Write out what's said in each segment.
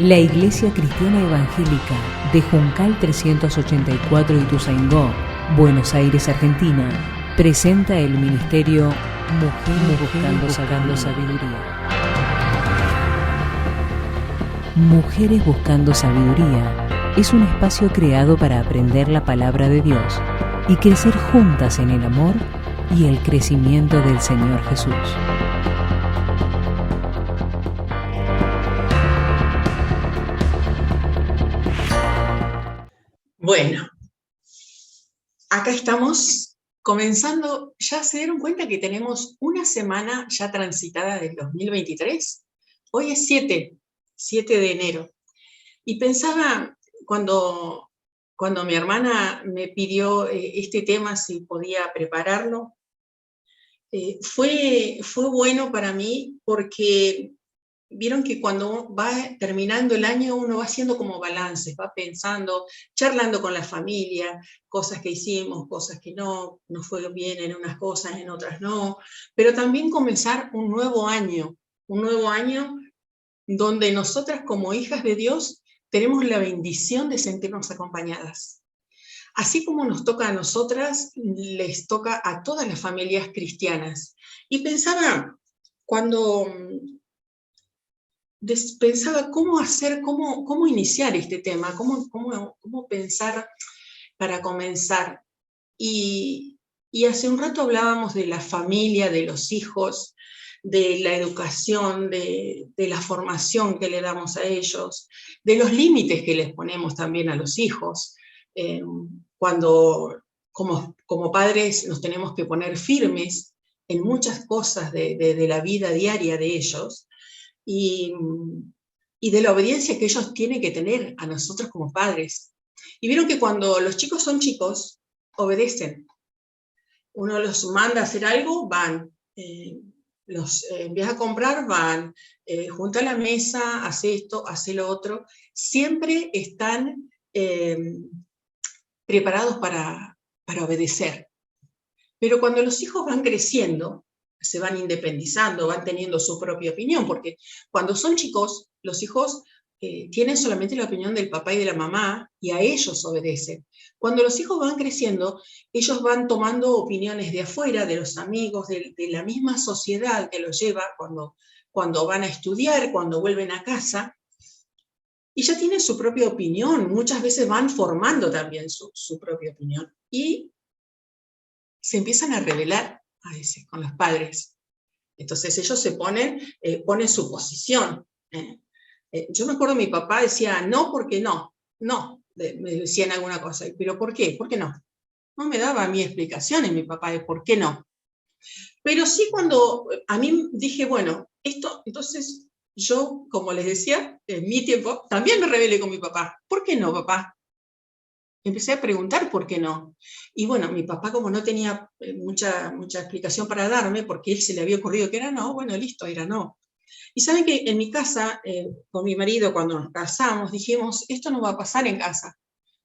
La Iglesia Cristiana Evangélica de Juncal 384 Ituzaingó, Buenos Aires, Argentina, presenta el ministerio Mujeres Buscando Sabiduría. Mujeres Buscando Sabiduría es un espacio creado para aprender la palabra de Dios y crecer juntas en el amor y el crecimiento del Señor Jesús. Bueno, acá estamos comenzando. ¿Ya se dieron cuenta que tenemos una semana ya transitada del 2023? Hoy es 7 de enero. Y pensaba cuando mi hermana me pidió este tema, si podía prepararlo, fue bueno para mí porque vieron que cuando va terminando el año uno va haciendo como balances, va pensando, charlando con la familia, cosas que hicimos, cosas que no, nos fue bien en unas cosas, en otras no, pero también comenzar un nuevo año donde nosotras como hijas de Dios tenemos la bendición de sentirnos acompañadas. Así como nos toca a nosotras, les toca a todas las familias cristianas. Y pensaba, cuando pensaba cómo iniciar este tema, cómo pensar para comenzar. Y hace un rato hablábamos de la familia, de los hijos, de la educación, de la formación que le damos a ellos, de los límites que les ponemos también a los hijos. Cuando como padres nos tenemos que poner firmes en muchas cosas de la vida diaria de ellos, y de la obediencia que ellos tienen que tener a nosotros como padres. Y vieron que cuando los chicos son chicos, obedecen. Uno los manda a hacer algo, van. Los envías a comprar, van. Junta la mesa, hace esto, hace lo otro. Siempre están preparados para obedecer. Pero cuando los hijos van creciendo, se van independizando, van teniendo su propia opinión, porque cuando son chicos, los hijos tienen solamente la opinión del papá y de la mamá y a ellos obedecen. Cuando los hijos van creciendo, ellos van tomando opiniones de afuera, de los amigos, de la misma sociedad que los lleva cuando van a estudiar, cuando vuelven a casa, y ya tienen su propia opinión. Muchas veces van formando también su propia opinión. Y se empiezan a rebelar a veces con los padres. Entonces ellos se ponen su posición. Yo me acuerdo mi papá decía, no, porque no, me decían alguna cosa, pero ¿por qué? ¿Por qué no? No me daba a mí explicaciones mi papá de por qué no. Pero sí cuando a mí dije, bueno, esto, entonces yo, como les decía, en mi tiempo, también me rebelé con mi papá. ¿Por qué no, papá? Empecé a preguntar por qué no. Y bueno, mi papá, como no tenía mucha explicación para darme, porque él se le había ocurrido que era no, bueno, listo, era no. Y saben que en mi casa, con mi marido, cuando nos casamos, dijimos, esto no va a pasar en casa.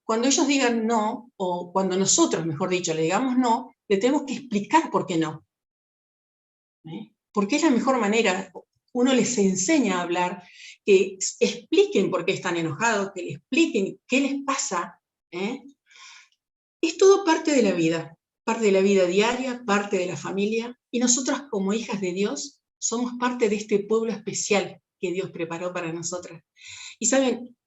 Cuando ellos digan no, o cuando nosotros, mejor dicho, le digamos no, le tenemos que explicar por qué no. Porque es la mejor manera. Uno les enseña a hablar, que expliquen por qué están enojados, que les expliquen qué les pasa. Es todo parte de la vida diaria, parte de la familia, y nosotras como hijas de Dios somos parte de este pueblo especial que Dios preparó para nosotras. Y saben,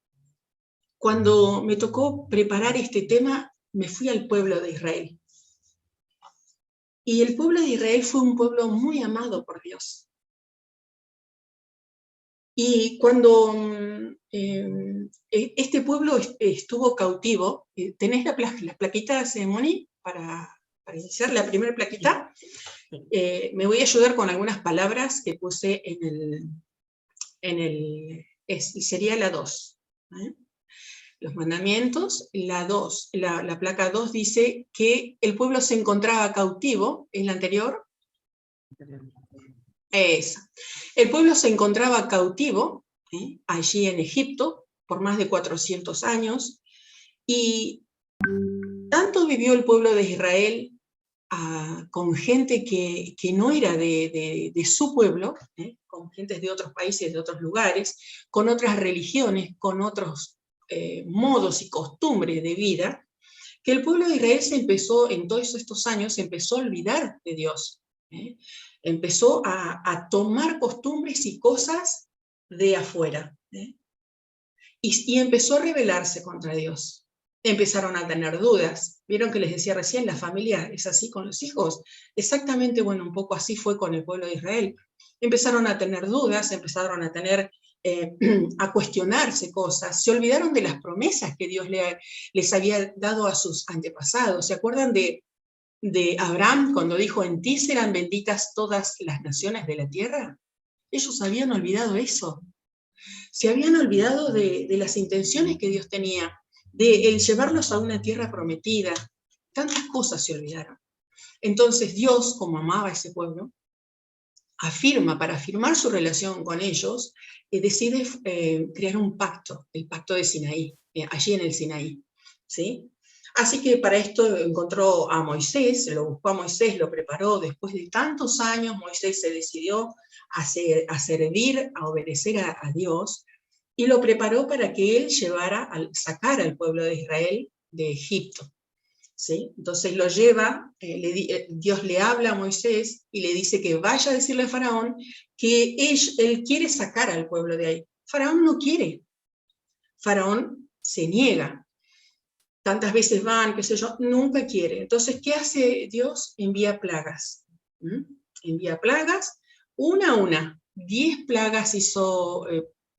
cuando me tocó preparar este tema, me fui al pueblo de Israel. Y el pueblo de Israel fue un pueblo muy amado por Dios. Y cuando este pueblo estuvo cautivo, ¿tenés las plaquitas, Moni, para iniciar la primera plaquita? Me voy a ayudar con algunas palabras que puse y sería la 2. Los mandamientos, la 2, la placa 2 dice que el pueblo se encontraba cautivo, ¿es la anterior? Esa. El pueblo se encontraba cautivo allí en Egipto por más de 400 años, y tanto vivió el pueblo de Israel con gente que no era de su pueblo, con gentes de otros países, de otros lugares, con otras religiones, con otros modos y costumbres de vida, que el pueblo de Israel en todos estos años, se empezó a olvidar de Dios. Empezó a tomar costumbres y cosas de afuera. Y empezó a rebelarse contra Dios. Empezaron a tener dudas. Vieron que les decía recién, la familia es así con los hijos. Exactamente, bueno, un poco así fue con el pueblo de Israel. Empezaron a tener dudas, empezaron a tener, a cuestionarse cosas. Se olvidaron de las promesas que Dios les había dado a sus antepasados. ¿Se acuerdan de Abraham cuando dijo, en ti serán benditas todas las naciones de la tierra? Ellos habían olvidado eso. Se habían olvidado de las intenciones que Dios tenía, de el llevarlos a una tierra prometida. Tantas cosas se olvidaron. Entonces Dios, como amaba a ese pueblo, para afirmar su relación con ellos, decide crear un pacto, el pacto de Sinaí, allí en el Sinaí. ¿Sí? Así que para esto encontró a Moisés, lo buscó a Moisés, lo preparó. Después de tantos años, Moisés se decidió a servir, a obedecer a Dios, y lo preparó para que él sacara al pueblo de Israel de Egipto. ¿Sí? Entonces lo lleva, Dios le habla a Moisés y le dice que vaya a decirle a Faraón que él quiere sacar al pueblo de ahí. Faraón no quiere. Faraón se niega. Tantas veces van, qué sé yo, nunca quiere. Entonces, ¿qué hace Dios? Envía plagas. Envía plagas, una a una. 10 plagas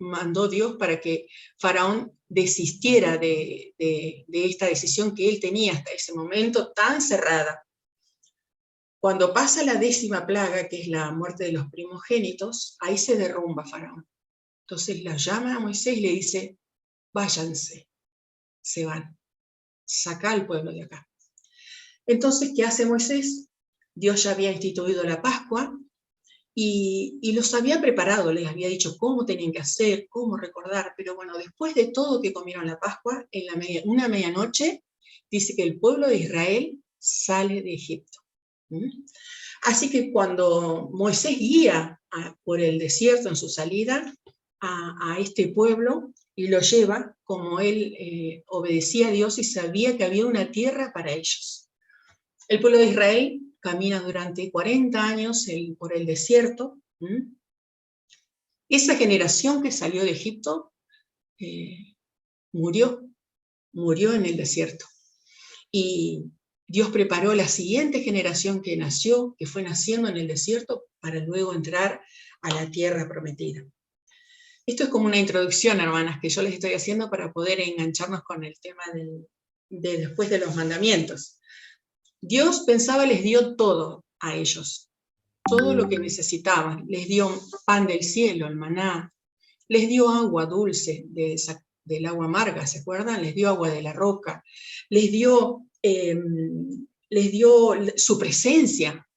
mandó Dios para que Faraón desistiera de esta decisión que él tenía hasta ese momento tan cerrada. Cuando pasa la 10ª plaga, que es la muerte de los primogénitos, ahí se derrumba Faraón. Entonces la llama a Moisés y le dice, váyanse, se van. Saca al pueblo de acá. Entonces, ¿qué hace Moisés? Dios ya había instituido la Pascua y los había preparado, les había dicho cómo tenían que hacer, cómo recordar, pero bueno, después de todo que comieron la Pascua, una medianoche, dice que el pueblo de Israel sale de Egipto. Así que cuando Moisés guía por el desierto en su salida a este pueblo, y lo lleva, como él obedecía a Dios y sabía que había una tierra para ellos. El pueblo de Israel camina durante 40 años por el desierto. Esa generación que salió de Egipto murió en el desierto. Y Dios preparó la siguiente generación que nació, que fue naciendo en el desierto, para luego entrar a la tierra prometida. Esto es como una introducción, hermanas, que yo les estoy haciendo para poder engancharnos con el tema de después de los mandamientos. Dios pensaba, les dio todo a ellos, todo lo que necesitaban. Les dio pan del cielo, el maná, les dio agua dulce del agua amarga, ¿se acuerdan? Les dio agua de la roca, les dio su presencia.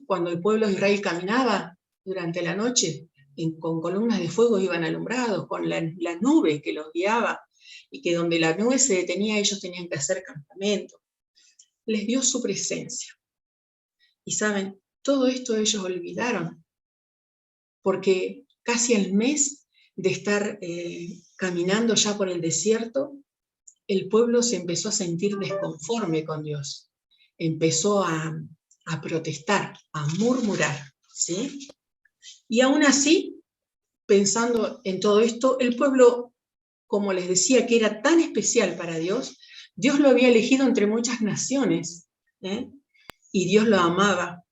Cuando el pueblo de Israel caminaba durante la noche, con columnas de fuego iban alumbrados, con la nube que los guiaba, y que donde la nube se detenía ellos tenían que hacer campamento. Les dio su presencia. Y saben, todo esto ellos olvidaron, porque casi al mes de estar caminando ya por el desierto, el pueblo se empezó a sentir desconforme con Dios. Empezó a protestar, a murmurar, ¿sí? Y aún así, pensando en todo esto, el pueblo, como les decía, que era tan especial para Dios, Dios lo había elegido entre muchas naciones, y Dios lo amaba.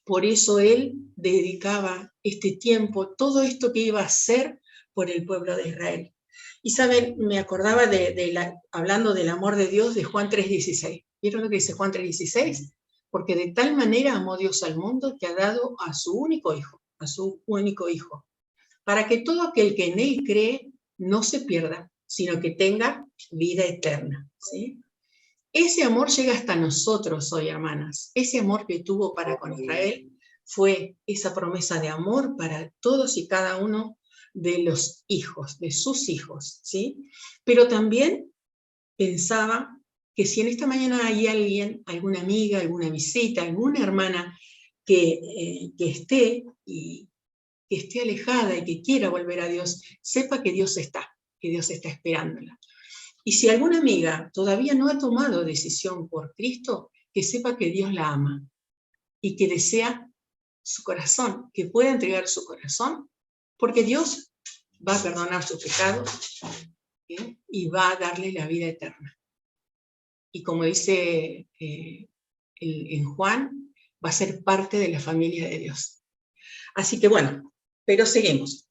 Por eso Él dedicaba este tiempo, todo esto que iba a hacer por el pueblo de Israel. Y saben, me acordaba hablando del amor de Dios, de Juan 3:16. ¿Vieron lo que dice Juan 3:16? Porque de tal manera amó Dios al mundo que ha dado a su único hijo, para que todo aquel que en él cree no se pierda, sino que tenga vida eterna. ¿Sí? Ese amor llega hasta nosotros hoy, hermanas. Ese amor que tuvo para con Israel fue esa promesa de amor para todos y cada uno de los hijos, de sus hijos, ¿sí? Pero también pensaba que si en esta mañana hay alguien, alguna amiga, alguna visita, alguna hermana que esté alejada y que quiera volver a Dios, sepa que Dios está esperándola. Y si alguna amiga todavía no ha tomado decisión por Cristo, que sepa que Dios la ama y que desea su corazón, que pueda entregar su corazón, porque Dios va a perdonar sus pecados, ¿sí? Y va a darle la vida eterna. Y como dice en Juan, va a ser parte de la familia de Dios. Así que bueno, pero seguimos.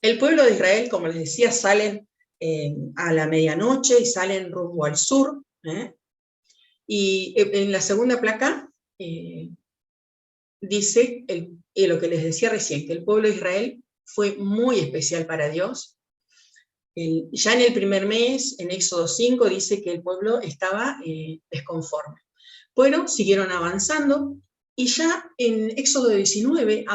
El pueblo de Israel, como les decía, salen a la medianoche y salen rumbo al sur. Y en la segunda placa dice lo que les decía recién, que el pueblo de Israel fue muy especial para Dios. Ya en el primer mes, en Éxodo 5, dice que el pueblo estaba desconforme. Bueno, siguieron avanzando y ya en Éxodo 19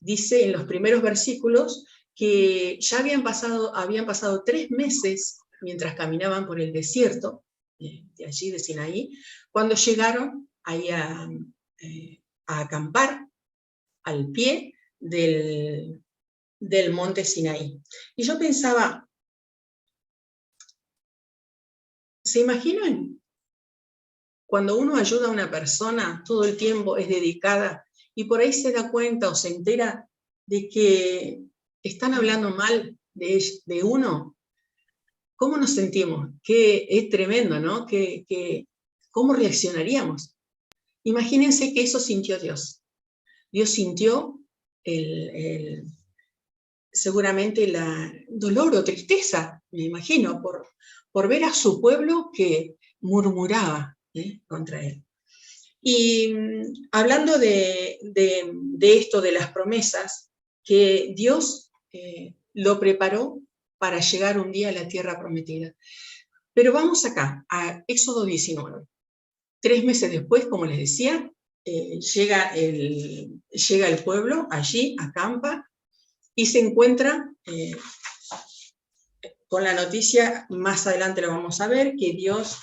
dice en los primeros versículos que ya habían pasado 3 meses mientras caminaban por el desierto, de allí de Sinaí, cuando llegaron ahí a acampar al pie del monte Sinaí. Y yo pensaba, ¿se imaginan? Cuando uno ayuda a una persona, todo el tiempo es dedicada, y por ahí se da cuenta o se entera de que están hablando mal de uno, ¿cómo nos sentimos? Que es tremendo, ¿no? ¿Cómo reaccionaríamos? Imagínense que eso sintió Dios. Dios sintió seguramente la dolor o tristeza, me imagino, por ver a su pueblo que murmuraba contra él. Y hablando de esto, de las promesas, que Dios lo preparó para llegar un día a la tierra prometida. Pero vamos acá, a Éxodo 19. 3 meses después, como les decía, llega el pueblo, allí acampa, y se encuentra con la noticia, más adelante lo vamos a ver, que Dios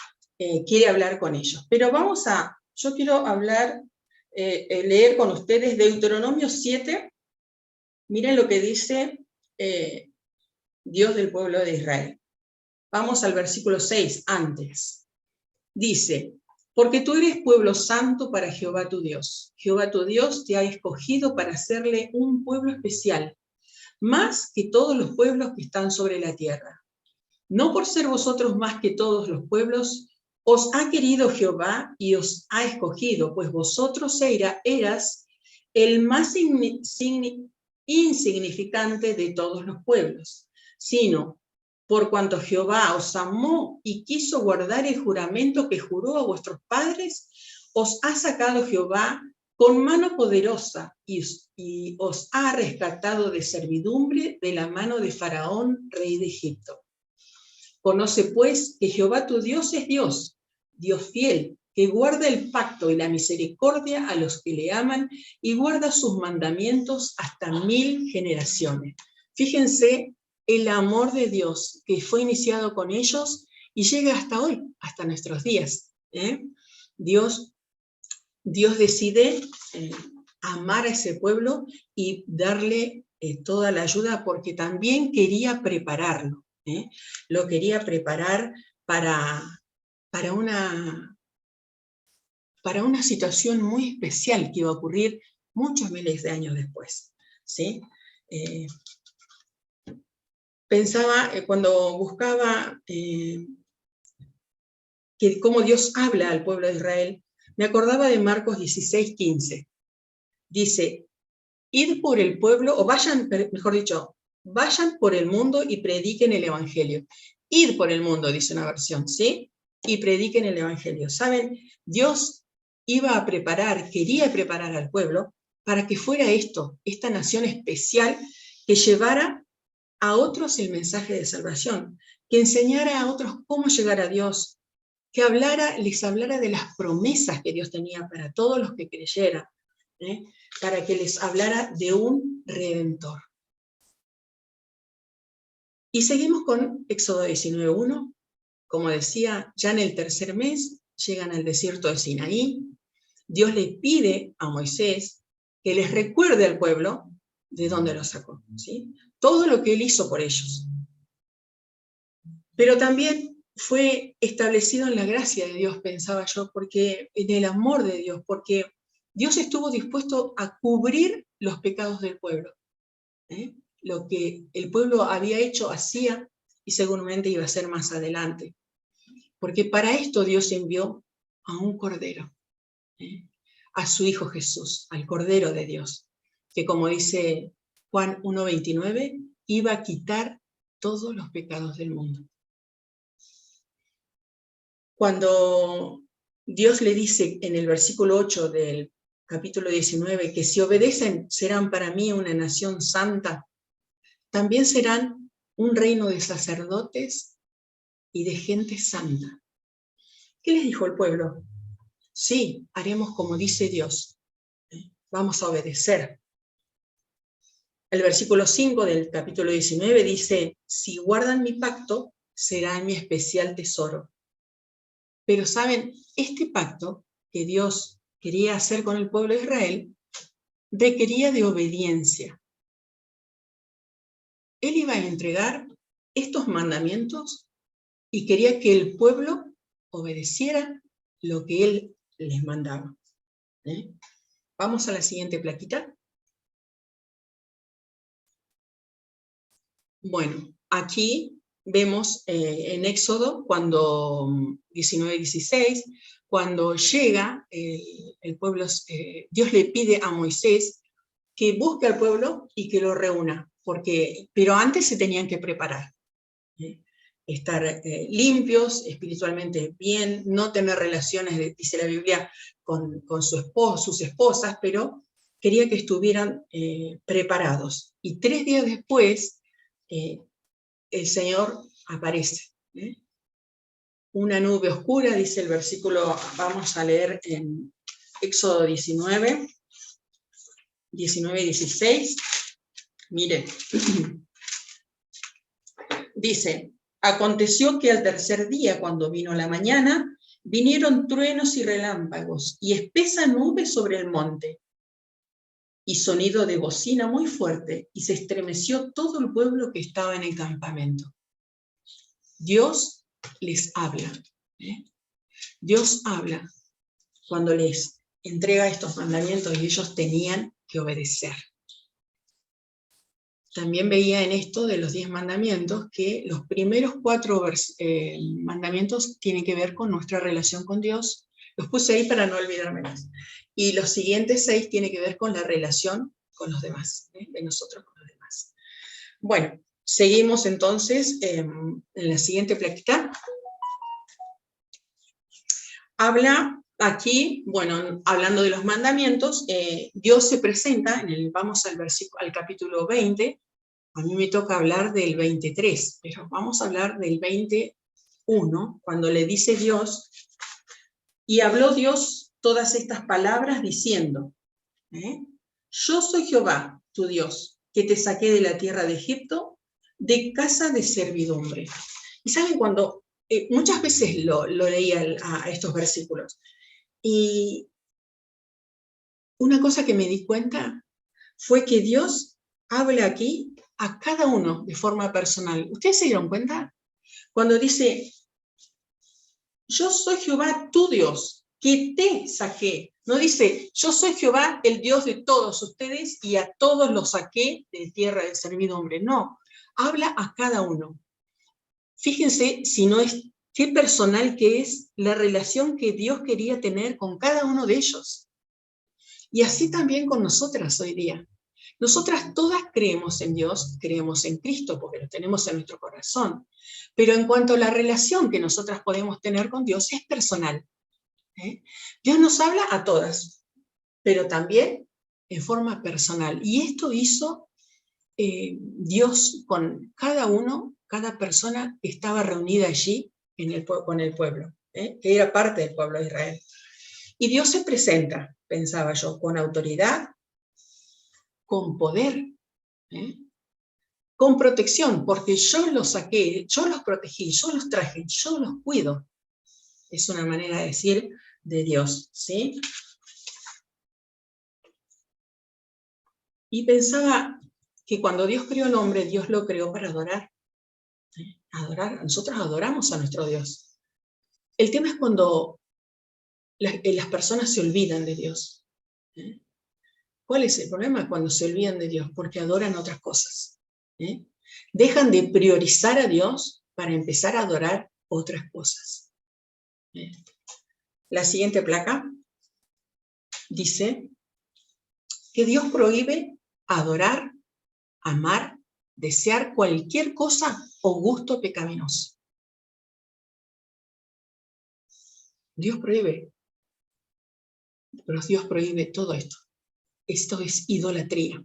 quiere hablar con ellos. Pero yo quiero leer con ustedes Deuteronomio 7. Miren lo que dice Dios del pueblo de Israel. Vamos al versículo 6, antes. Dice, porque tú eres pueblo santo para Jehová tu Dios. Jehová tu Dios te ha escogido para hacerle un pueblo especial, más que todos los pueblos que están sobre la tierra. No por ser vosotros más que todos los pueblos, os ha querido Jehová y os ha escogido, pues vosotros eras el más insignificante de todos los pueblos, sino por cuanto Jehová os amó y quiso guardar el juramento que juró a vuestros padres, os ha sacado Jehová con mano poderosa y os ha rescatado de servidumbre de la mano de Faraón, rey de Egipto. Conoce pues que Jehová tu Dios es Dios, Dios fiel, que guarda el pacto y la misericordia a los que le aman y guarda sus mandamientos hasta 1000 generaciones. Fíjense el amor de Dios que fue iniciado con ellos y llega hasta hoy, hasta nuestros días. Dios decide amar a ese pueblo y darle toda la ayuda porque también quería prepararlo. Lo quería preparar para una situación muy especial que iba a ocurrir muchos miles de años después. ¿Sí? Pensaba, cuando buscaba cómo Dios habla al pueblo de Israel, me acordaba de Marcos 16:15. Dice, id por el pueblo, o vayan, mejor dicho, vayan por el mundo y prediquen el evangelio. Id por el mundo, dice una versión, ¿sí? Y prediquen el evangelio. ¿Saben? Dios quería preparar al pueblo para que fuera esta nación especial que llevara a otros el mensaje de salvación, que enseñara a otros cómo llegar a Dios, que les hablara de las promesas que Dios tenía para todos los que creyeran, para que les hablara de un Redentor. Y seguimos con Éxodo 19:1. como decía, ya en el tercer mes llegan al desierto de Sinaí. Dios le pide a Moisés que les recuerde al pueblo de dónde lo sacó, ¿sí? Todo lo que él hizo por ellos. Pero también fue establecido en la gracia de Dios, pensaba yo, porque en el amor de Dios, porque Dios estuvo dispuesto a cubrir los pecados del pueblo. Lo que el pueblo había hecho, hacía, y seguramente iba a hacer más adelante. Porque para esto Dios envió a un cordero, a su Hijo Jesús, al Cordero de Dios, que como dice Juan 1:29, iba a quitar todos los pecados del mundo. Cuando Dios le dice en el versículo 8 del capítulo 19 que si obedecen serán para mí una nación santa, también serán un reino de sacerdotes y de gente santa. ¿Qué les dijo el pueblo? Sí, haremos como dice Dios. Vamos a obedecer. El versículo 5 del capítulo 19 dice, si guardan mi pacto, será mi especial tesoro. Pero saben, este pacto que Dios quería hacer con el pueblo de Israel requería de obediencia. Él iba a entregar estos mandamientos y quería que el pueblo obedeciera lo que él les mandaba. Vamos a la siguiente plaquita. Bueno, aquí vemos en Éxodo, cuando 19:16, cuando llega el pueblo, Dios le pide a Moisés que busque al pueblo y que lo reúna, pero antes se tenían que preparar. Estar limpios, espiritualmente bien, no tener relaciones, dice la Biblia, con sus esposas, pero quería que estuvieran preparados. Y 3 días después, el Señor aparece. Una nube oscura, dice el versículo, vamos a leer en Éxodo 19:16. Mire, dice, aconteció que al tercer día, cuando vino la mañana, vinieron truenos y relámpagos y espesa nube sobre el monte, y sonido de bocina muy fuerte, y se estremeció todo el pueblo que estaba en el campamento. Dios les habla. Dios habla cuando les entrega estos mandamientos y ellos tenían que obedecer. También veía en esto de los 10 mandamientos que los primeros 4 mandamientos tienen que ver con nuestra relación con Dios. Los puse ahí para no olvidármelos. Y los siguientes 6 tienen que ver con la relación con los demás, de nosotros con los demás. Bueno, seguimos entonces en la siguiente plaquita. Habla aquí, bueno, hablando de los mandamientos, Dios se presenta, vamos al capítulo 20, a mí me toca hablar del 23, pero vamos a hablar del 21, cuando le dice Dios, y habló Dios todas estas palabras diciendo, yo soy Jehová, tu Dios, que te saqué de la tierra de Egipto, de casa de servidumbre. Y saben, cuando muchas veces lo leía a estos versículos, y una cosa que me di cuenta fue que Dios habla aquí a cada uno de forma personal. ¿Ustedes se dieron cuenta? Cuando dice, yo soy Jehová tu Dios, que te saqué. No dice, yo soy Jehová el Dios de todos ustedes y a todos los saqué de tierra de servidumbre. No, habla a cada uno. Fíjense si no es qué personal que es la relación que Dios quería tener con cada uno de ellos. Y así también con nosotras hoy día. Nosotras todas creemos en Dios, creemos en Cristo porque lo tenemos en nuestro corazón. Pero en cuanto a la relación que nosotras podemos tener con Dios, es personal. Dios nos habla a todas, pero también en forma personal. Y esto hizo Dios con cada uno, cada persona que estaba reunida allí con el pueblo, que era parte del pueblo de Israel. Y Dios se presenta, pensaba yo, con autoridad, con poder, con protección, porque yo los saqué, yo los protegí, yo los traje, yo los cuido. Es una manera de decir de Dios, ¿sí? Y pensaba que cuando Dios creó al hombre, Dios lo creó para adorar. Adorar, nosotros adoramos a nuestro Dios. El tema es cuando las personas se olvidan de Dios. ¿Cuál es el problema? Cuando se olvidan de Dios, porque adoran otras cosas. Dejan de priorizar a Dios para empezar a adorar otras cosas. La siguiente placa dice que Dios prohíbe adorar, amar, desear cualquier cosa o gusto pecaminoso. Dios prohíbe, pero Dios prohíbe todo esto. Esto es idolatría.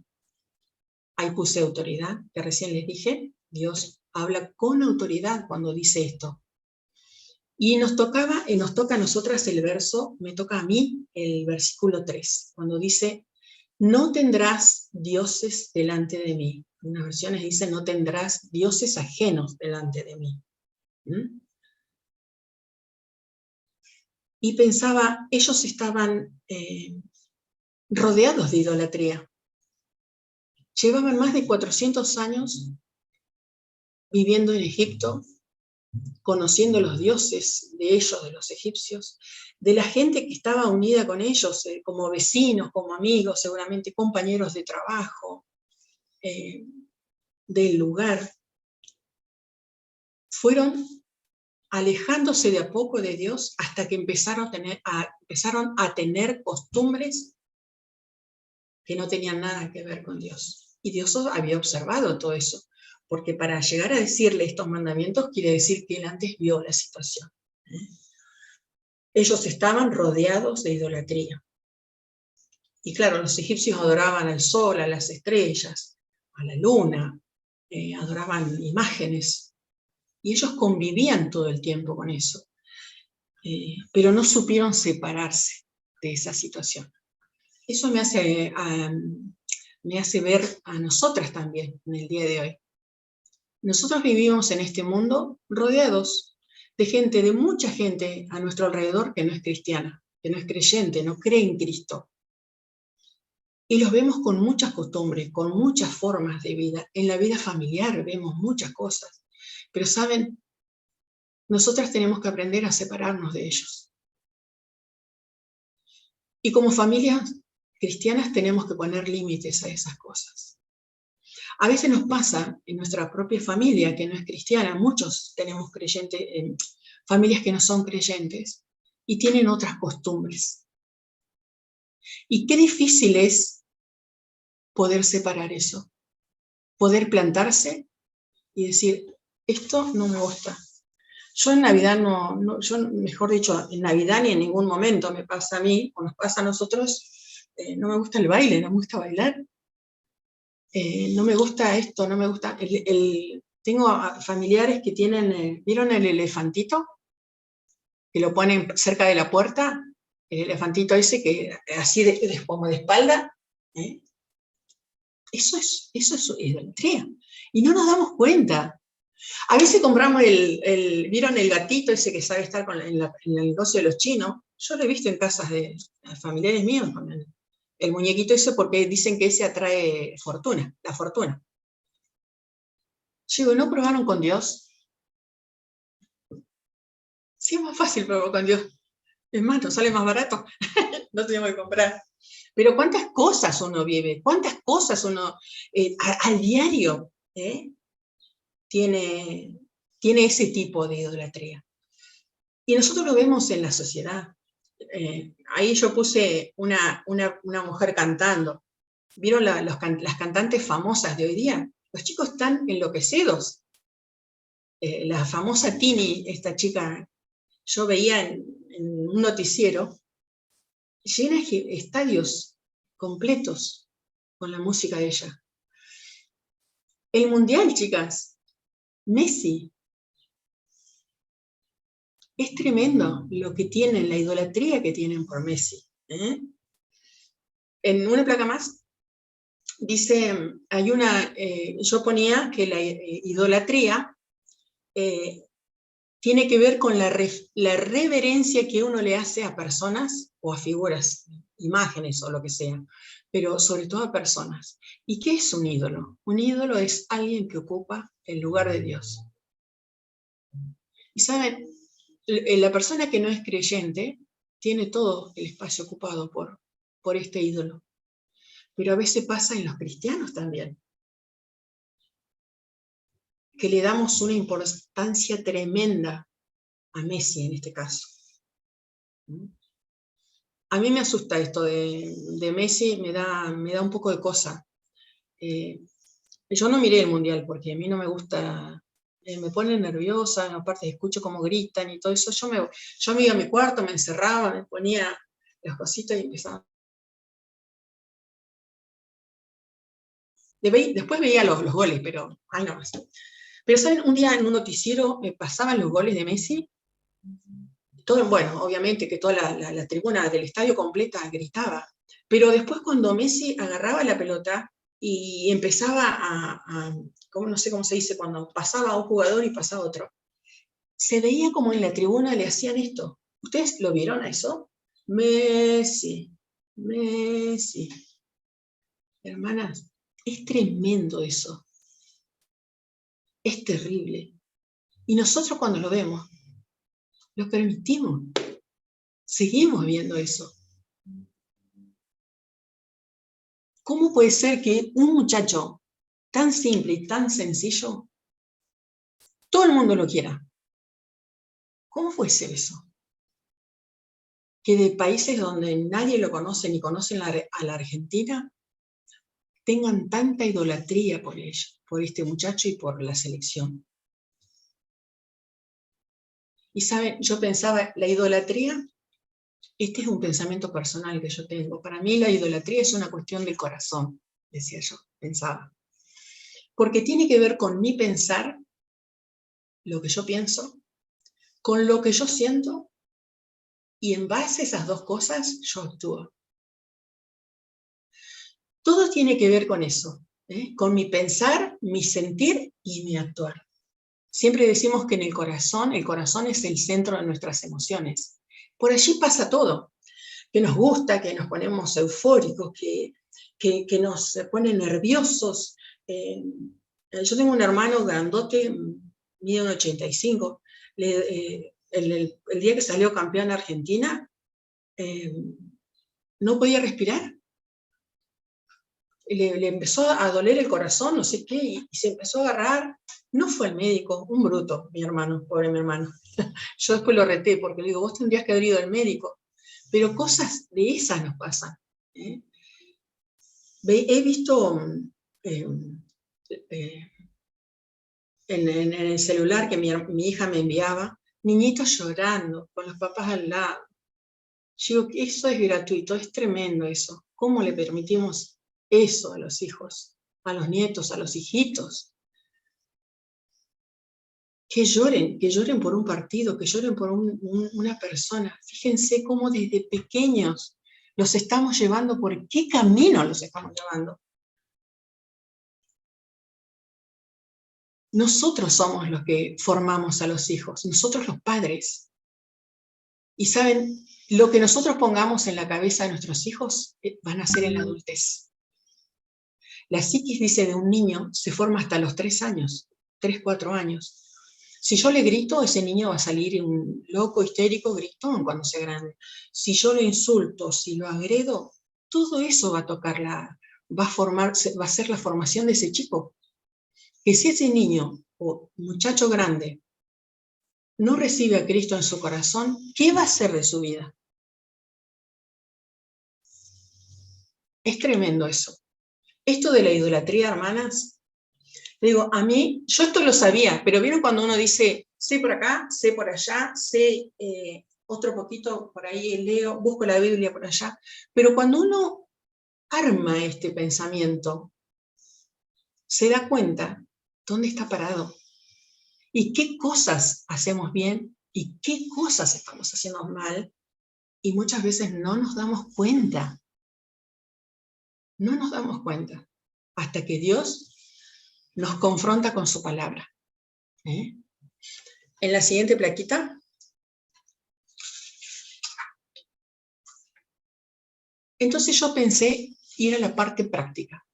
Ahí puse autoridad, que recién les dije. Dios habla con autoridad cuando dice esto. Y nos toca a nosotras el verso, me toca a mí el versículo 3, cuando dice, no tendrás dioses delante de mí. En unas versiones dice, no tendrás dioses ajenos delante de mí. Y pensaba, ellos estaban rodeados de idolatría. Llevaban más de 400 años viviendo en Egipto, conociendo los dioses de ellos, de los egipcios, de la gente que estaba unida con ellos, como vecinos, como amigos, seguramente compañeros de trabajo, del lugar. Fueron alejándose de a poco de Dios hasta que empezaron a tener costumbres que no tenían nada que ver con Dios. Y Dios había observado todo eso, porque para llegar a decirle estos mandamientos quiere decir que él antes vio la situación. Ellos estaban rodeados de idolatría. Y claro, los egipcios adoraban al sol, a las estrellas, a la luna, adoraban imágenes, y ellos convivían todo el tiempo con eso, pero no supieron separarse de esa situación. Eso me hace ver a nosotras también en el día de hoy. Nosotros vivimos en este mundo rodeados de gente, de mucha gente a nuestro alrededor que no es cristiana, que no es creyente, no cree en Cristo. Y los vemos con muchas costumbres, con muchas formas de vida. En la vida familiar vemos muchas cosas. Pero saben, nosotras tenemos que aprender a separarnos de ellos. Y como familias cristianas tenemos que poner límites a esas cosas. A veces nos pasa en nuestra propia familia, que no es cristiana, muchos tenemos familias que no son creyentes y tienen otras costumbres. Y qué difícil es poder separar eso, poder plantarse y decir, esto no me gusta. Yo en Navidad mejor dicho, en Navidad ni en ningún momento me pasa a mí, o nos pasa a nosotros, no me gusta el baile, no me gusta bailar. No me gusta esto, no me gusta... Tengo familiares que tienen, ¿vieron el elefantito? Que lo ponen cerca de la puerta, el elefantito ese, que así como de espalda. Eso es idolatría. Y no nos damos cuenta. A veces compramos ¿vieron el gatito ese que sabe estar en el negocio de los chinos? Yo lo he visto en casas de familiares míos, con el muñequito ese, porque dicen que ese atrae fortuna, la fortuna. Yo digo, ¿no probaron con Dios? Sí, es más fácil probar con Dios. Es más, nos sale más barato. No tenemos que comprar. Pero ¿cuántas cosas uno vive? ¿Cuántas cosas uno al diario tiene ese tipo de idolatría? Y nosotros lo vemos en la sociedad. Ahí yo puse una mujer cantando. ¿Vieron las cantantes famosas de hoy día? Los chicos están enloquecidos. La famosa Tini, esta chica, yo veía en un noticiero, llena estadios completos con la música de ella. El mundial, chicas, Messi. Es tremendo lo que tienen, la idolatría que tienen por Messi. En una placa más dice, hay una, yo ponía que la idolatría tiene que ver con la reverencia que uno le hace a personas o a figuras, imágenes o lo que sea, pero sobre todo a personas. ¿Y qué es un ídolo? Un ídolo es alguien que ocupa el lugar de Dios. Y saben, la persona que no es creyente tiene todo el espacio ocupado por este ídolo. Pero a veces pasa en los cristianos también, que le damos una importancia tremenda a Messi en este caso. A mí me asusta esto de Messi, me da un poco de cosa. Yo no miré el Mundial porque a mí no me gusta, me pone nerviosa, aparte escucho cómo gritan y todo eso. Yo me iba a mi cuarto, me encerraba, me ponía las cositas y empezaba. Después veía los goles, pero ay no más. Pero ¿saben? Un día en un noticiero pasaban los goles de Messi. Todo, bueno, obviamente que toda la tribuna del estadio completa gritaba, pero después cuando Messi agarraba la pelota y empezaba no sé cómo se dice, cuando pasaba a un jugador y pasaba a otro, se veía como en la tribuna le hacían esto. ¿Ustedes lo vieron a eso? Messi, Messi. Hermanas, es tremendo eso. Es terrible. Y nosotros cuando lo vemos, lo permitimos. Seguimos viendo eso. ¿Cómo puede ser que un muchacho tan simple y tan sencillo, todo el mundo lo quiera? ¿Cómo puede ser eso? Que de países donde nadie lo conoce ni conocen a la Argentina, tengan tanta idolatría por ello, por este muchacho y por la selección. Y saben, yo pensaba, la idolatría, este es un pensamiento personal que yo tengo. Para mí la idolatría es una cuestión del corazón, decía yo, pensaba. Porque tiene que ver con mi pensar, lo que yo pienso, con lo que yo siento, y en base a esas dos cosas yo actúo. Todo tiene que ver con eso, con mi pensar, mi sentir y mi actuar. Siempre decimos que en el corazón es el centro de nuestras emociones. Por allí pasa todo, que nos gusta, que nos ponemos eufóricos, que nos pone nerviosos. Yo tengo un hermano grandote, mide 1,85. El día que salió campeón Argentina, no podía respirar. Le empezó a doler el corazón, no sé qué, y se empezó a agarrar. No fue al médico, un bruto, mi hermano, pobre mi hermano. Yo después lo reté porque le digo, vos tendrías que haber ido al médico. Pero cosas de esas nos pasan. He visto en el celular que mi hija me enviaba, niñitos llorando, con los papás al lado. Yo digo, eso es gratuito, es tremendo eso. ¿Cómo le permitimos eso a los hijos, a los nietos, a los hijitos? Que lloren por un partido, que lloren por una persona. Fíjense cómo desde pequeños los estamos llevando, por qué camino los estamos llevando. Nosotros somos los que formamos a los hijos, nosotros los padres. Y saben, lo que nosotros pongamos en la cabeza de nuestros hijos van a ser en la adultez. La psiquis, dice, de un niño se forma hasta los 3 años, 3, 4 años. Si yo le grito, ese niño va a salir un loco, histérico, gritón cuando sea grande. Si yo lo insulto, si lo agredo, todo eso va a tocar va a ser la formación de ese chico. Que si ese niño o muchacho grande no recibe a Cristo en su corazón, ¿qué va a hacer de su vida? Es tremendo eso. Esto de la idolatría, hermanas, digo, a mí, yo esto lo sabía, pero ¿vieron cuando uno dice, sé por acá, sé por allá, sé otro poquito por ahí, leo, busco la Biblia por allá? Pero cuando uno arma este pensamiento, se da cuenta dónde está parado y qué cosas hacemos bien y qué cosas estamos haciendo mal, y muchas veces no nos damos cuenta. No nos damos cuenta. hasta que Dios nos confronta con su palabra. En la siguiente plaquita. Entonces yo pensé ir a la parte práctica.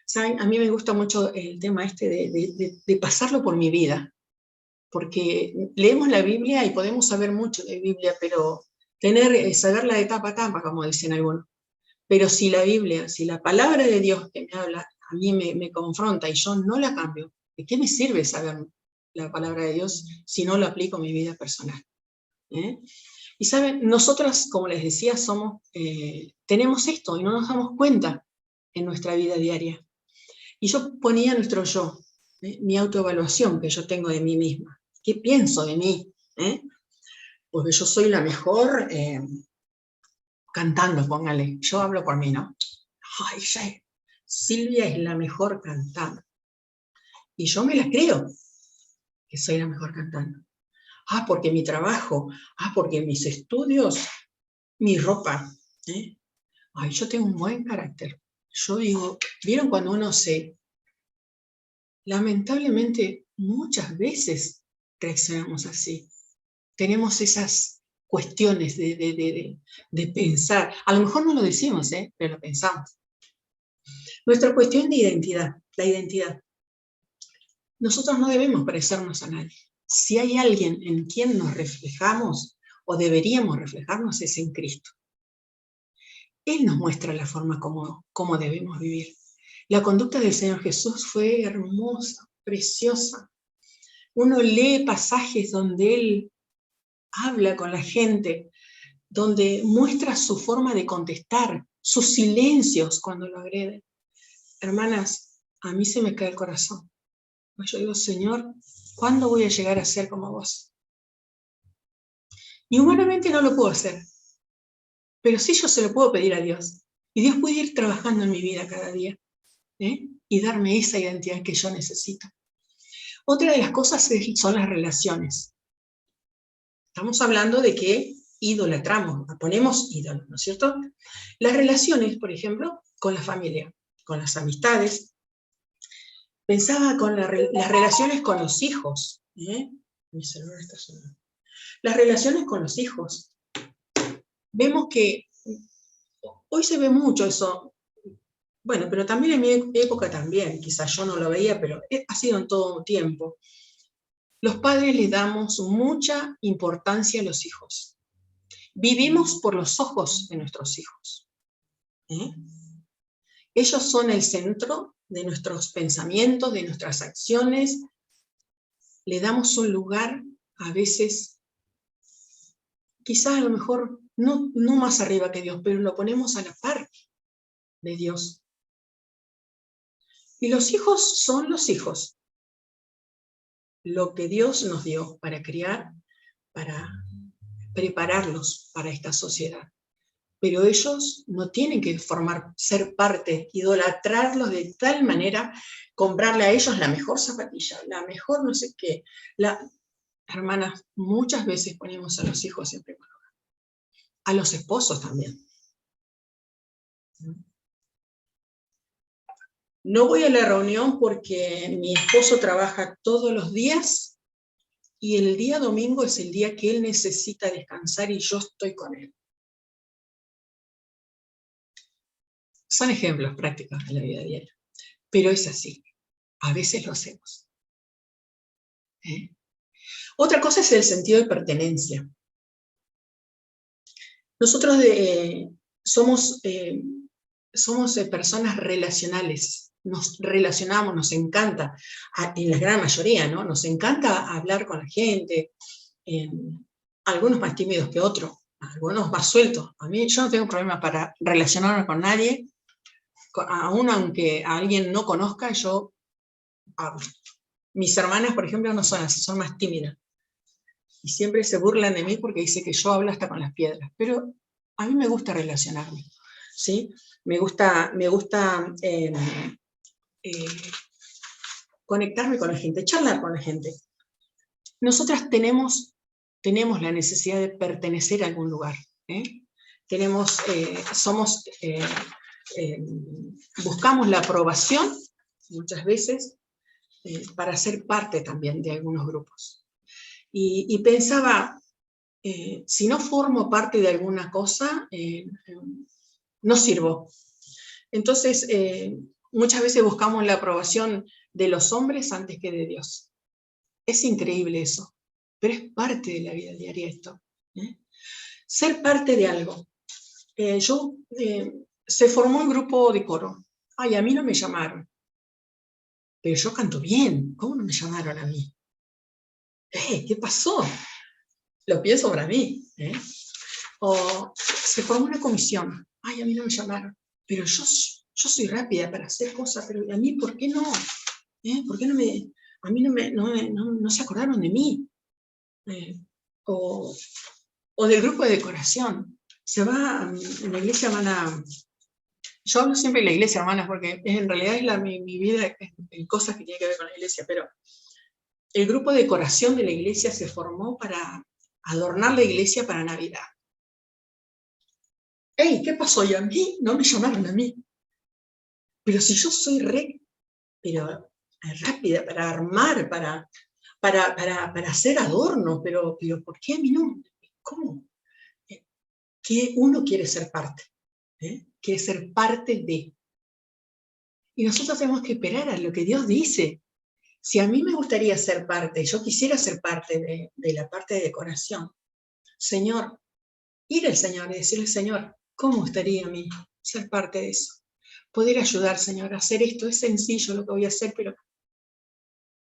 ¿Saben? A mí me gusta mucho el tema este de pasarlo por mi vida, porque leemos la Biblia y podemos saber mucho de Biblia, pero saberla de tapa a tapa, como dicen algunos. Pero si la Biblia, si la palabra de Dios que me habla, a mí me confronta y yo no la cambio, ¿de qué me sirve saber la palabra de Dios si no lo aplico en mi vida personal? Y saben, nosotras, como les decía, tenemos esto y no nos damos cuenta en nuestra vida diaria. Y yo ponía nuestro yo, mi autoevaluación que yo tengo de mí misma. ¿Qué pienso de mí? Porque yo soy la mejor cantando, póngale. Yo hablo por mí, ¿no? Ay, Silvia es la mejor cantando. Y yo me la creo que soy la mejor cantando. Porque mi trabajo, porque mis estudios, mi ropa. Ay, yo tengo un buen carácter. Yo digo, ¿vieron cuando uno lamentablemente, muchas veces reaccionamos así? Tenemos esas cuestiones de pensar. A lo mejor no lo decimos, pero lo pensamos. Nuestra cuestión de identidad, la identidad. Nosotros no debemos parecernos a nadie. Si hay alguien en quien nos reflejamos o deberíamos reflejarnos es en Cristo. Él nos muestra la forma como debemos vivir. La conducta del Señor Jesús fue hermosa, preciosa. Uno lee pasajes donde Él habla con la gente, donde muestra su forma de contestar, sus silencios cuando lo agreden. Hermanas, a mí se me cae el corazón. Yo digo, Señor, ¿cuándo voy a llegar a ser como vos? Y humanamente no lo puedo hacer, pero sí yo se lo puedo pedir a Dios. Y Dios puede ir trabajando en mi vida cada día, y darme esa identidad que yo necesito. Otra de las cosas son las relaciones. Estamos hablando de que idolatramos, ponemos ídolos, ¿no es cierto? Las relaciones, por ejemplo, con la familia, con las amistades. Pensaba con las relaciones con los hijos. Mi celular está sonando. Las relaciones con los hijos. Vemos que hoy se ve mucho eso. Bueno, pero también en mi época también, quizás yo no lo veía, pero ha sido en todo tiempo. Los padres les damos mucha importancia a los hijos. Vivimos por los ojos de nuestros hijos. Ellos son el centro de nuestros pensamientos, de nuestras acciones. Le damos un lugar, a veces, quizás a lo mejor no más arriba que Dios, pero lo ponemos a la par de Dios. Y los hijos son los hijos. Lo que Dios nos dio para criar, para prepararlos para esta sociedad. Pero ellos no tienen que ser parte, idolatrarlos de tal manera, comprarle a ellos la mejor zapatilla, la mejor no sé qué. Hermanas, muchas veces ponemos a los hijos en primer lugar. A los esposos también. No voy a la reunión porque mi esposo trabaja todos los días y el día domingo es el día que él necesita descansar y yo estoy con él. Son ejemplos prácticos de la vida diaria, pero es así. A veces lo hacemos. Otra cosa es el sentido de pertenencia. Nosotros somos personas relacionales. Nos relacionamos, nos encanta, en la gran mayoría, ¿no? Nos encanta hablar con la gente, algunos más tímidos que otros, algunos más sueltos. Yo no tengo problema para relacionarme con nadie, aún aunque a alguien no conozca, yo hablo. Mis hermanas, por ejemplo, no son así, son más tímidas. Y siempre se burlan de mí porque dice que yo hablo hasta con las piedras. Pero a mí me gusta relacionarme, ¿sí? Me gusta conectarme con la gente, charlar con la gente. Nosotras tenemos la necesidad de pertenecer a algún lugar. buscamos la aprobación, muchas veces, para ser parte también de algunos grupos. Y pensaba, si no formo parte de alguna cosa, no sirvo. Entonces, muchas veces buscamos la aprobación de los hombres antes que de Dios. Es increíble eso, pero es parte de la vida diaria esto. Ser parte de algo. Se formó un grupo de coro. Ay, a mí no me llamaron. Pero yo canto bien. ¿Cómo no me llamaron a mí? ¿Qué pasó? Lo pienso para mí. O se formó una comisión. Ay, a mí no me llamaron. Pero yo soy rápida para hacer cosas, pero a mí, ¿por qué no? ¿Por qué a mí no se acordaron de mí? O del grupo de decoración. En la iglesia yo hablo siempre de la iglesia, hermanas, porque en realidad es mi vida en cosas que tienen que ver con la iglesia, pero el grupo de decoración de la iglesia se formó para adornar la iglesia para Navidad. ¡Ey! ¿Qué pasó? Y a mí no me llamaron a mí. Pero si yo soy rápida para armar, para hacer adornos, pero ¿por qué a mí no? ¿Cómo? Que uno quiere ser parte. Quiere ser parte de. Y nosotros tenemos que esperar a lo que Dios dice. Si a mí me gustaría ser parte, yo quisiera ser parte de la parte de decoración, Señor, ir al Señor y decirle, Señor, ¿cómo gustaría a mí ser parte de eso? Poder ayudar, Señor, a hacer esto. Es sencillo lo que voy a hacer, pero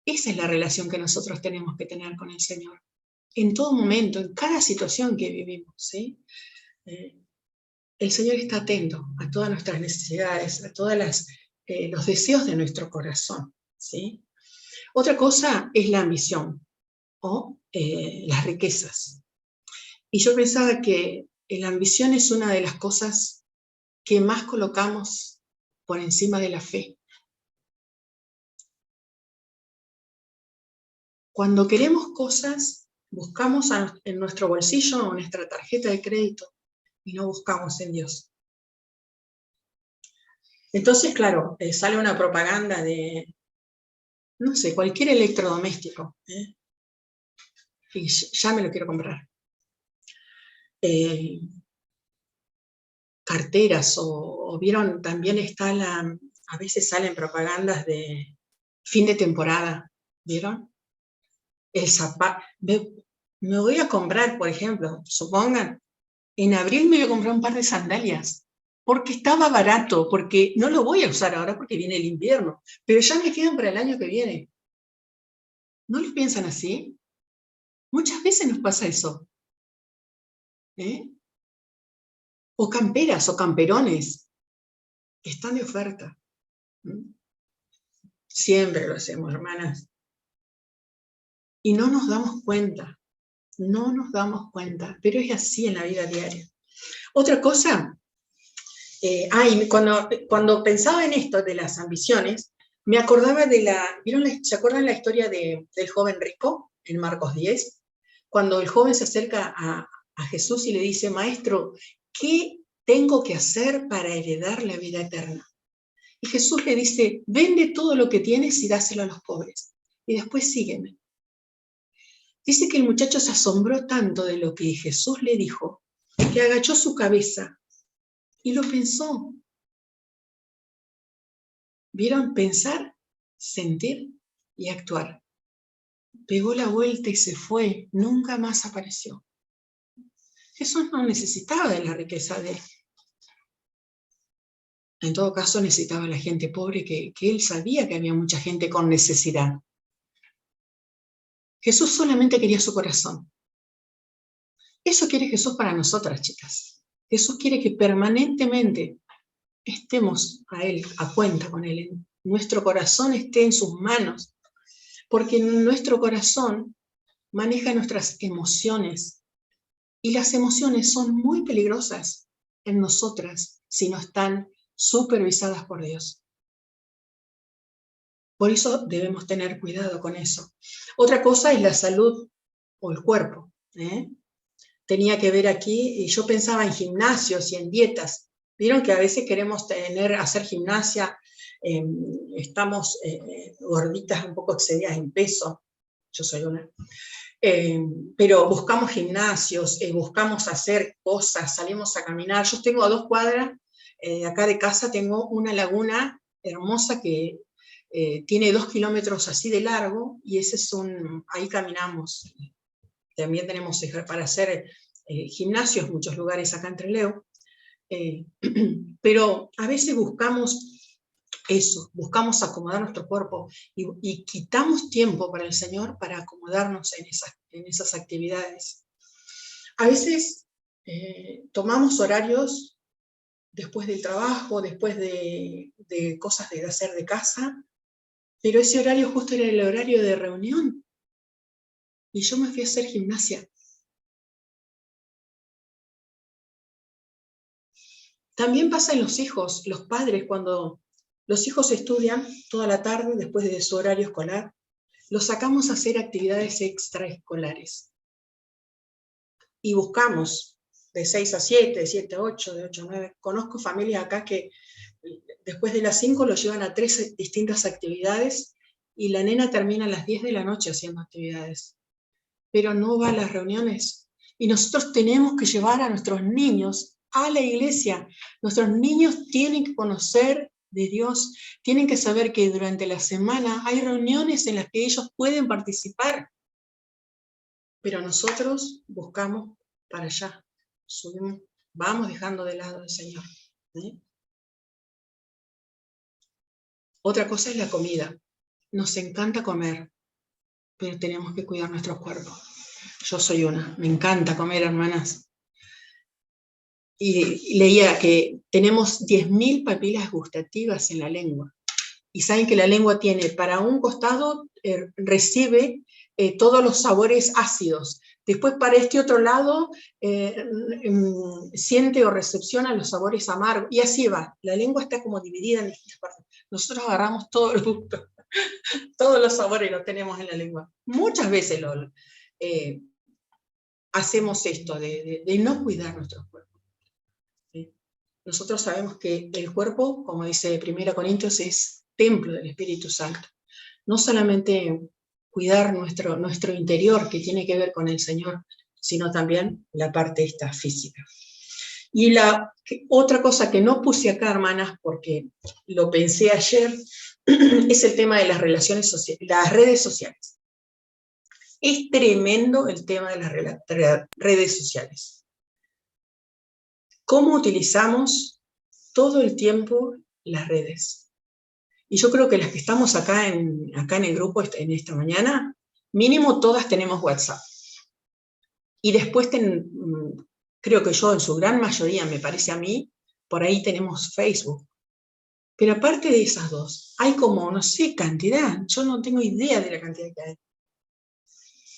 esa es la relación que nosotros tenemos que tener con el Señor. En todo momento, en cada situación que vivimos, ¿sí? El Señor está atento a todas nuestras necesidades, a todos los deseos de nuestro corazón, ¿sí? Otra cosa es la ambición o las riquezas. Y yo pensaba que la ambición es una de las cosas que más colocamos por encima de la fe. Cuando queremos cosas, buscamos en nuestro bolsillo o nuestra tarjeta de crédito y no buscamos en Dios. Entonces, claro, sale una propaganda de, no sé, cualquier electrodoméstico, y ya me lo quiero comprar. Carteras, o vieron, también a veces salen propagandas de fin de temporada, ¿vieron? El zapato, me voy a comprar, por ejemplo, supongan, en abril me voy a comprar un par de sandalias, porque estaba barato, porque no lo voy a usar ahora porque viene el invierno, pero ya me quedan para el año que viene. ¿No lo piensan así? Muchas veces nos pasa eso. O camperas o camperones que están de oferta. Siempre lo hacemos, hermanas. Y no nos damos cuenta, pero es así en la vida diaria. Otra cosa, cuando pensaba en esto de las ambiciones, me acordaba ¿se acuerdan la historia del joven rico en Marcos 10? Cuando el joven se acerca a Jesús y le dice, Maestro, ¿qué tengo que hacer para heredar la vida eterna? Y Jesús le dice, vende todo lo que tienes y dáselo a los pobres, y después sígueme. Dice que el muchacho se asombró tanto de lo que Jesús le dijo, que agachó su cabeza y lo pensó. ¿Vieron? Pensar, sentir y actuar. Pegó la vuelta y se fue, nunca más apareció. Jesús no necesitaba de la riqueza de él. En todo caso necesitaba a la gente pobre, que él sabía que había mucha gente con necesidad. Jesús solamente quería su corazón. Eso quiere Jesús para nosotras, chicas. Jesús quiere que permanentemente estemos a cuenta con Él. Nuestro corazón esté en sus manos, porque nuestro corazón maneja nuestras emociones, y las emociones son muy peligrosas en nosotras si no están supervisadas por Dios. Por eso debemos tener cuidado con eso. Otra cosa es la salud o el cuerpo. Tenía que ver aquí, y yo pensaba en gimnasios y en dietas, Vieron que a veces queremos hacer gimnasia, estamos gorditas, un poco excedidas en peso, yo soy una, pero buscamos gimnasios, buscamos hacer cosas, salimos a caminar. Yo tengo a 2 cuadras, acá de casa tengo una laguna hermosa que tiene 2 kilómetros así de largo, y ese es ahí caminamos. También tenemos para hacer gimnasios en muchos lugares acá en Trelew. Pero a veces buscamos eso, buscamos acomodar nuestro cuerpo y quitamos tiempo para el Señor para acomodarnos en esas actividades. A veces tomamos horarios después del trabajo, después de cosas de hacer de casa, pero ese horario justo era el horario de reunión. Y yo me fui a hacer gimnasia. También pasa en los hijos, los padres, cuando los hijos estudian toda la tarde después de su horario escolar, los sacamos a hacer actividades extraescolares. Y buscamos de 6 a 7, de 7 a 8, de 8 a 9. Conozco familias acá que después de las 5 los llevan a 3 distintas actividades y la nena termina a las 10 de la noche haciendo actividades. Pero no va a las reuniones. Y nosotros tenemos que llevar a nuestros niños a la iglesia. Nuestros niños tienen que conocer de Dios, tienen que saber que durante la semana hay reuniones en las que ellos pueden participar. Pero nosotros buscamos para allá, subimos, vamos dejando de lado al Señor. Otra cosa es la comida. Nos encanta comer, pero tenemos que cuidar nuestros cuerpos. Yo soy una, me encanta comer, hermanas. Y leía que tenemos 10.000 papilas gustativas en la lengua. Y saben que la lengua tiene, para un costado, recibe todos los sabores ácidos. Después, para este otro lado, siente o recepciona los sabores amargos. Y así va. La lengua está como dividida en distintas partes. Nosotros agarramos todo el gusto. Todos los sabores los tenemos en la lengua. Muchas veces hacemos esto de no cuidar nuestros cuerpos. Nosotros sabemos que el cuerpo, como dice 1 Corintios, es templo del Espíritu Santo. No solamente cuidar nuestro interior, que tiene que ver con el Señor, sino también la parte esta física. Y otra cosa que no puse acá, hermanas, porque lo pensé ayer, es el tema de las relaciones sociales, las redes sociales. Es tremendo el tema de las redes sociales. ¿Cómo utilizamos todo el tiempo las redes? Y yo creo que las que estamos acá en el grupo en esta mañana, mínimo todas tenemos WhatsApp. Y después creo que yo en su gran mayoría, me parece a mí, por ahí tenemos Facebook. Pero aparte de esas dos, hay como, no sé, cantidad. Yo no tengo idea de la cantidad que hay.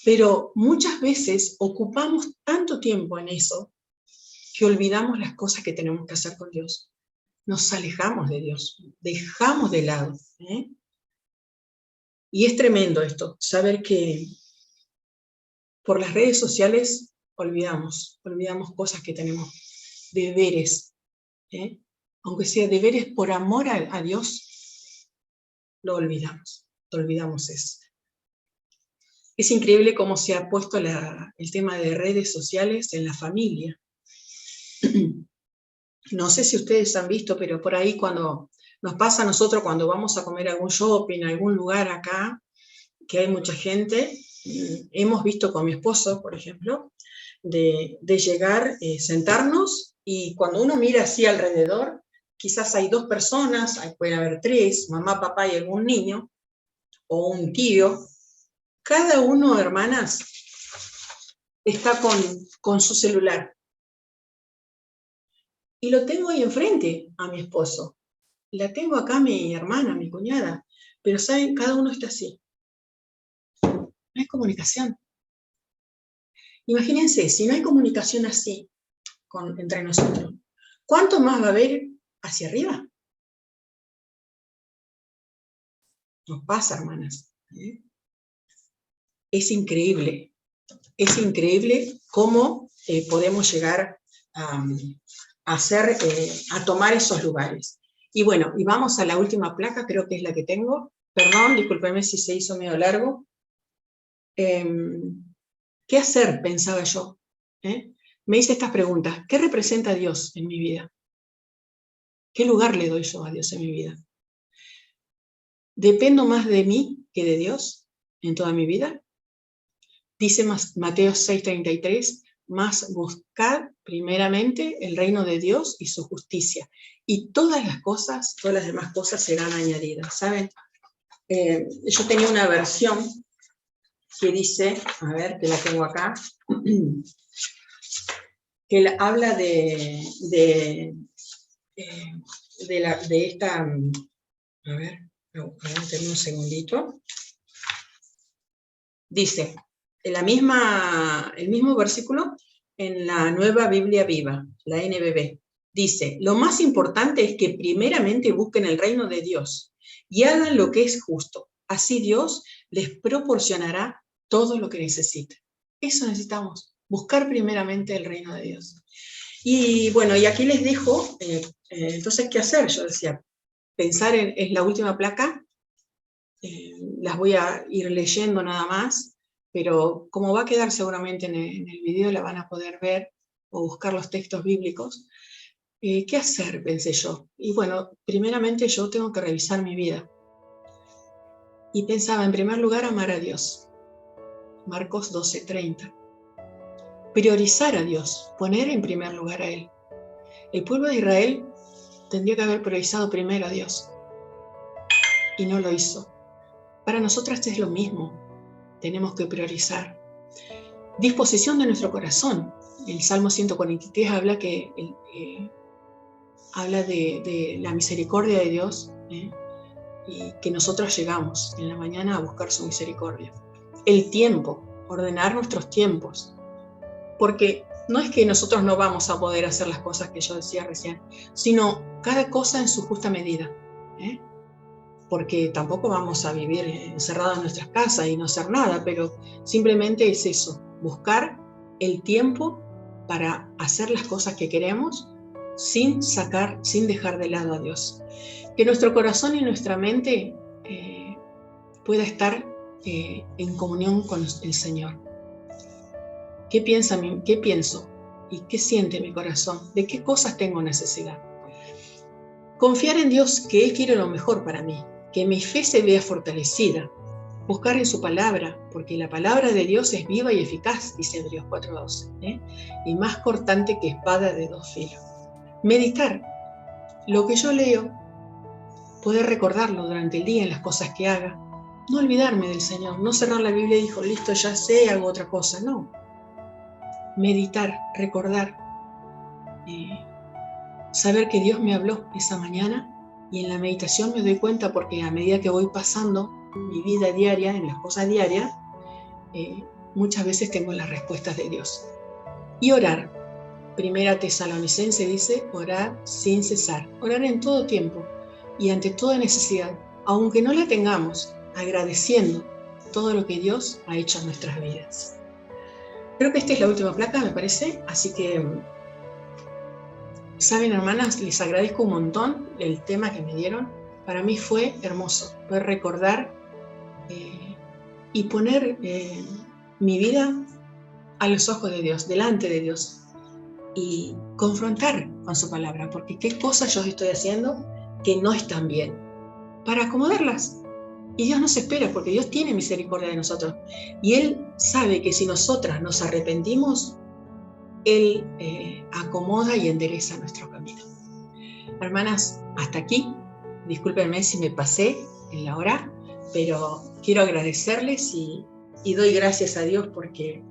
Pero muchas veces ocupamos tanto tiempo en eso que olvidamos las cosas que tenemos que hacer con Dios. Nos alejamos de Dios, dejamos de lado. Y es tremendo esto, saber que por las redes sociales olvidamos cosas que tenemos, deberes. Aunque sea deberes por amor a Dios, lo olvidamos eso. Es increíble cómo se ha puesto el tema de redes sociales en la familia. No sé si ustedes han visto, pero por ahí cuando nos pasa a nosotros, cuando vamos a comer algún shopping, algún lugar acá, que hay mucha gente, hemos visto con mi esposo, por ejemplo, de llegar, sentarnos, y cuando uno mira así alrededor, quizás hay 2 personas, puede haber 3, mamá, papá y algún niño, o un tío. Cada uno, hermanas, está con su celular. Y lo tengo ahí enfrente a mi esposo. La tengo acá mi hermana, mi cuñada. Pero ¿saben? Cada uno está así. No hay comunicación. Imagínense, si no hay comunicación así entre nosotros, ¿cuánto más va a haber hacia arriba? Nos pasa, hermanas. Es increíble cómo podemos llegar a tomar esos lugares. Y bueno, y vamos a la última placa, creo que es la que tengo. Perdón, discúlpeme si se hizo medio largo. ¿Qué hacer? Pensaba yo. Me hice estas preguntas. ¿Qué representa Dios en mi vida? ¿Qué lugar le doy yo a Dios en mi vida? ¿Dependo más de mí que de Dios en toda mi vida? Dice Mateo 6:33, más buscad primeramente el reino de Dios y su justicia, y todas las demás cosas serán añadidas. ¿Saben? Yo tenía una versión que dice, a ver, que la tengo acá, que habla de esta, a ver, aguantenme un segundito. Dice, el mismo versículo en la Nueva Biblia Viva, la NBB, dice, lo más importante es que primeramente busquen el reino de Dios y hagan lo que es justo. Así Dios les proporcionará todo lo que necesiten. Eso necesitamos, buscar primeramente el reino de Dios. Y bueno, y aquí les dejo, entonces, ¿qué hacer? Yo decía, pensar en la última placa, las voy a ir leyendo nada más, pero como va a quedar seguramente en el video, la van a poder ver o buscar los textos bíblicos. ¿Qué hacer? Pensé yo. Y bueno, primeramente yo tengo que revisar mi vida. Y pensaba, en primer lugar, amar a Dios. Marcos 12:30. Priorizar a Dios, poner en primer lugar a Él. El pueblo de Israel tendría que haber priorizado primero a Dios. Y no lo hizo. Para nosotras es lo mismo. Tenemos que priorizar. Disposición de nuestro corazón. El Salmo 143 habla de la misericordia de Dios, y que nosotros llegamos en la mañana a buscar su misericordia. El tiempo, ordenar nuestros tiempos. Porque no es que nosotros no vamos a poder hacer las cosas que yo decía recién, sino cada cosa en su justa medida. Porque tampoco vamos a vivir encerrados en nuestras casas y no hacer nada, pero simplemente es eso, buscar el tiempo para hacer las cosas que queremos sin dejar de lado a Dios. Que nuestro corazón y nuestra mente pueda estar en comunión con el Señor. ¿Qué pienso y qué siente mi corazón? ¿De qué cosas tengo necesidad? Confiar en Dios, que Él quiere lo mejor para mí, que mi fe se vea fortalecida. Buscar en su palabra, porque la palabra de Dios es viva y eficaz, dice Hebreos 4:12, y más cortante que espada de dos filos. Meditar lo que yo leo, poder recordarlo durante el día en las cosas que haga. No olvidarme del Señor, no cerrar la Biblia y dijo, listo, ya sé, hago otra cosa. No. Meditar, recordar, saber que Dios me habló esa mañana, y en la meditación me doy cuenta, porque a medida que voy pasando mi vida diaria, en las cosas diarias, muchas veces tengo las respuestas de Dios. Y orar. Primera Tesalonicense dice, orar sin cesar, orar en todo tiempo y ante toda necesidad, aunque no la tengamos, agradeciendo todo lo que Dios ha hecho en nuestras vidas. Creo que esta es la última placa, me parece, así que, saben, hermanas, les agradezco un montón el tema que me dieron. Para mí fue hermoso poder recordar y poner mi vida a los ojos de Dios, delante de Dios, y confrontar con su palabra, porque qué cosas yo estoy haciendo que no están bien, para acomodarlas. Y Dios nos espera, porque Dios tiene misericordia de nosotros. Y Él sabe que si nosotras nos arrepentimos, Él acomoda y endereza nuestro camino. Hermanas, hasta aquí. Discúlpenme si me pasé en la hora, pero quiero agradecerles y doy gracias a Dios, porque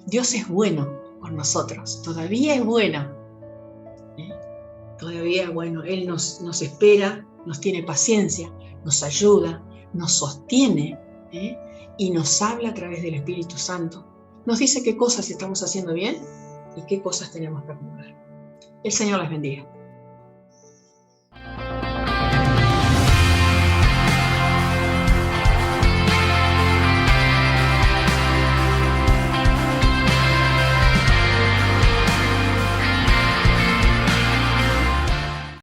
Dios es bueno con nosotros. Todavía es bueno. Todavía es bueno. Él nos espera, nos tiene paciencia, nos ayuda, nos sostiene, y nos habla a través del Espíritu Santo. Nos dice qué cosas estamos haciendo bien y qué cosas tenemos que acomodar. El Señor les bendiga.